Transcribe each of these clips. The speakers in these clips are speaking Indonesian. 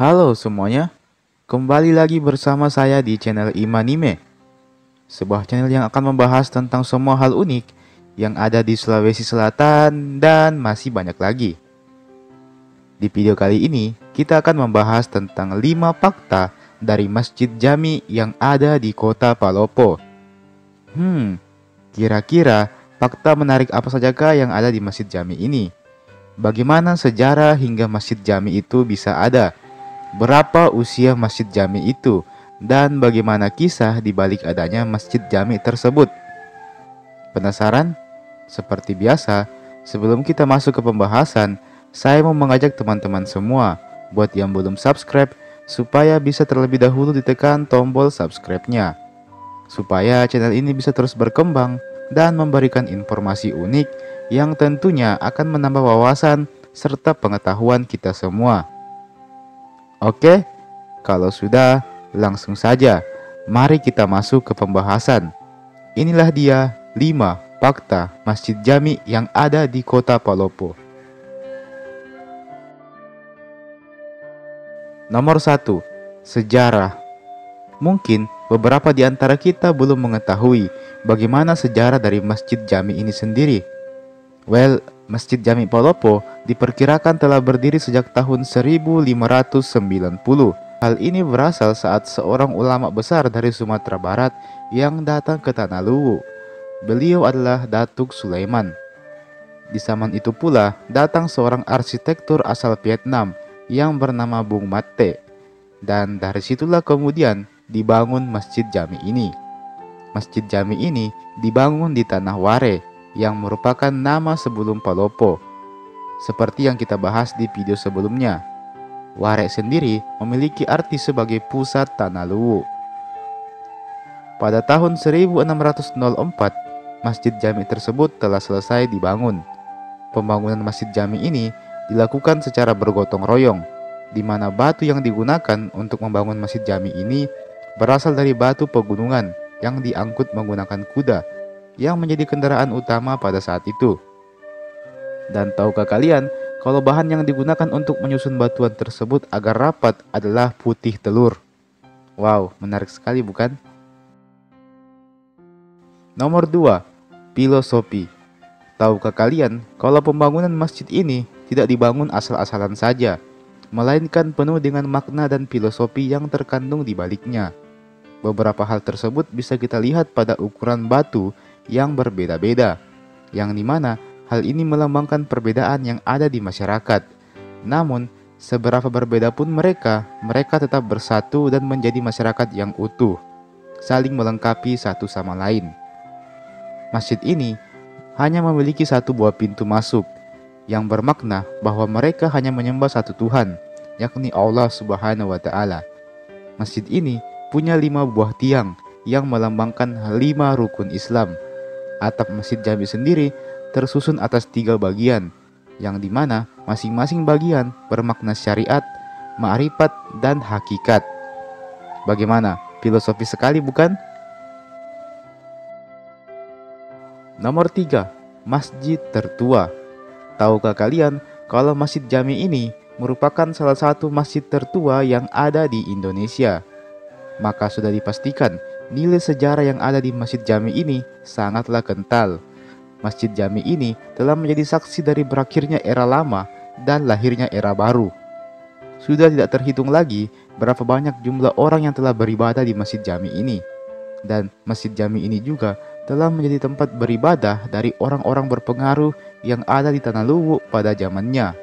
Halo semuanya, kembali lagi bersama saya di channel Imanime, sebuah channel yang akan membahas tentang semua hal unik yang ada di Sulawesi Selatan dan masih banyak lagi. Di video kali ini, kita akan membahas tentang 5 fakta dari Masjid Jami yang ada di kota Palopo. Kira-kira fakta menarik apa sajakah yang ada di Masjid Jami ini? Bagaimana sejarah hingga Masjid Jami itu bisa ada? Berapa usia Masjid Jami itu? Dan bagaimana kisah di balik adanya Masjid Jami tersebut? Penasaran? Seperti biasa, sebelum kita masuk ke pembahasan, saya mau mengajak teman-teman semua buat yang belum subscribe supaya bisa terlebih dahulu ditekan tombol subscribe-nya, supaya channel ini bisa terus berkembang dan memberikan informasi unik yang tentunya akan menambah wawasan serta pengetahuan kita semua. Oke, kalau sudah, langsung saja. Mari kita masuk ke pembahasan. Inilah dia 5 fakta Masjid Jami yang ada di kota Palopo. Nomor 1. Sejarah. Mungkin beberapa di antara kita belum mengetahui bagaimana sejarah dari Masjid Jami ini sendiri. Masjid Jami Palopo diperkirakan telah berdiri sejak tahun 1590. Hal ini berasal saat seorang ulama besar dari Sumatera Barat yang datang ke Tanah Luwu. Beliau adalah Datuk Sulaiman. Di zaman itu pula datang seorang arsitektur asal Vietnam yang bernama Bung Matte. Dan dari situlah kemudian dibangun Masjid Jami ini. Masjid Jami ini dibangun di Tanah Ware yang merupakan nama sebelum Palopo. Seperti yang kita bahas di video sebelumnya, Ware sendiri memiliki arti sebagai pusat Tanah Luwu. Pada tahun 1604, Masjid Jami tersebut telah selesai dibangun. Pembangunan Masjid Jami ini dilakukan secara bergotong royong, di mana batu yang digunakan untuk membangun Masjid Jami ini berasal dari batu pegunungan yang diangkut menggunakan kuda, yang menjadi kendaraan utama pada saat itu. Dan tahukah kalian kalau bahan yang digunakan untuk menyusun batuan tersebut agar rapat adalah putih telur? Wow, menarik sekali bukan? Nomor 2. Filosofi. Tahukah kalian kalau pembangunan masjid ini tidak dibangun asal-asalan saja, melainkan penuh dengan makna dan filosofi yang terkandung di baliknya. Beberapa hal tersebut bisa kita lihat pada ukuran batu yang berbeda-beda, yang dimana hal ini melambangkan perbedaan yang ada di masyarakat. Namun, seberapa berbeda pun mereka tetap bersatu dan menjadi masyarakat yang utuh, saling melengkapi satu sama lain. Masjid ini hanya memiliki satu buah pintu masuk, yang bermakna bahwa mereka hanya menyembah satu Tuhan, yakni Allah Subhanahu wa Ta'ala. Masjid ini punya 5 buah tiang yang melambangkan 5 rukun Islam. Atap Masjid Jami sendiri tersusun atas 3 bagian, yang dimana masing-masing bagian bermakna syariat, ma'rifat, dan hakikat. Bagaimana? Filosofi sekali bukan? Nomor 3. Masjid tertua. Tahukah kalian kalau Masjid Jami ini merupakan salah satu masjid tertua yang ada di Indonesia? Maka sudah dipastikan nilai sejarah yang ada di Masjid Jami ini sangatlah kental. Masjid Jami ini telah menjadi saksi dari berakhirnya era lama dan lahirnya era baru. Sudah tidak terhitung lagi berapa banyak jumlah orang yang telah beribadah di Masjid Jami ini. Dan Masjid Jami ini juga telah menjadi tempat beribadah dari orang-orang berpengaruh yang ada di Tanah Luwu pada zamannya.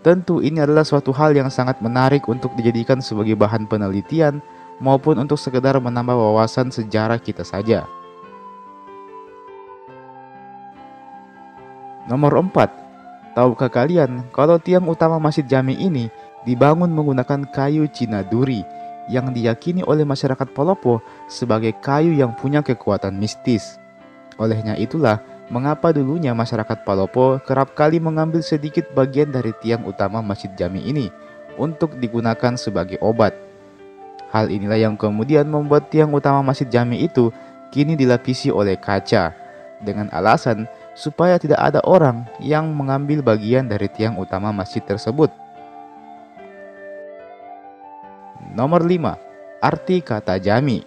Tentu ini adalah suatu hal yang sangat menarik untuk dijadikan sebagai bahan penelitian maupun untuk sekedar menambah wawasan sejarah kita saja. Nomor 4. Tahukah kalian kalau tiang utama Masjid Jami ini dibangun menggunakan kayu Cina duri yang diyakini oleh masyarakat Palopo sebagai kayu yang punya kekuatan mistis. Olehnya itulah mengapa dulunya masyarakat Palopo kerap kali mengambil sedikit bagian dari tiang utama Masjid Jami ini untuk digunakan sebagai obat. Hal inilah yang kemudian membuat tiang utama Masjid Jami itu kini dilapisi oleh kaca, dengan alasan supaya tidak ada orang yang mengambil bagian dari tiang utama masjid tersebut. Nomor 5. Arti kata jami.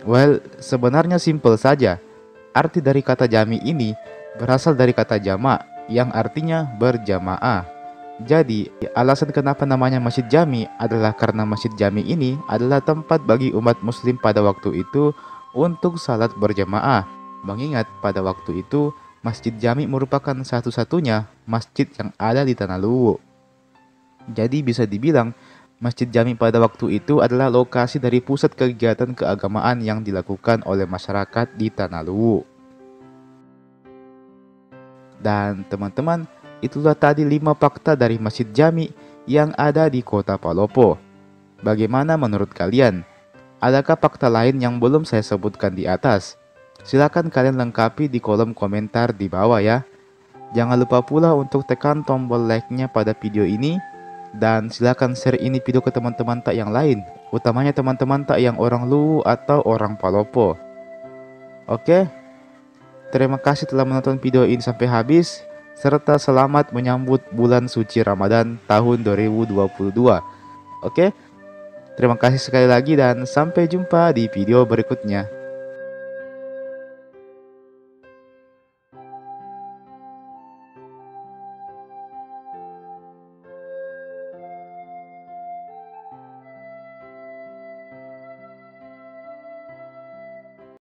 Well, sebenarnya simple saja. Arti dari kata jami ini berasal dari kata jama' yang artinya berjamaah. Jadi, alasan kenapa namanya Masjid Jami adalah karena Masjid Jami ini adalah tempat bagi umat muslim pada waktu itu untuk salat berjamaah. Mengingat pada waktu itu, Masjid Jami merupakan satu-satunya masjid yang ada di Tanah Luwu. Jadi bisa dibilang, Masjid Jami pada waktu itu adalah lokasi dari pusat kegiatan keagamaan yang dilakukan oleh masyarakat di Tanah Luwu. Dan teman-teman, itulah tadi 5 fakta dari Masjid Jami yang ada di kota Palopo. Bagaimana menurut kalian? Adakah fakta lain yang belum saya sebutkan di atas? Silakan kalian lengkapi di kolom komentar di bawah ya. Jangan lupa pula untuk tekan tombol like-nya pada video ini. Dan silakan share ini video ke teman-teman tak yang lain. Utamanya teman-teman tak yang orang Luwu atau orang Palopo. Oke? Terima kasih telah menonton video ini sampai habis, serta selamat menyambut bulan suci Ramadan tahun 2022. Oke? Terima kasih sekali lagi dan sampai jumpa di video berikutnya.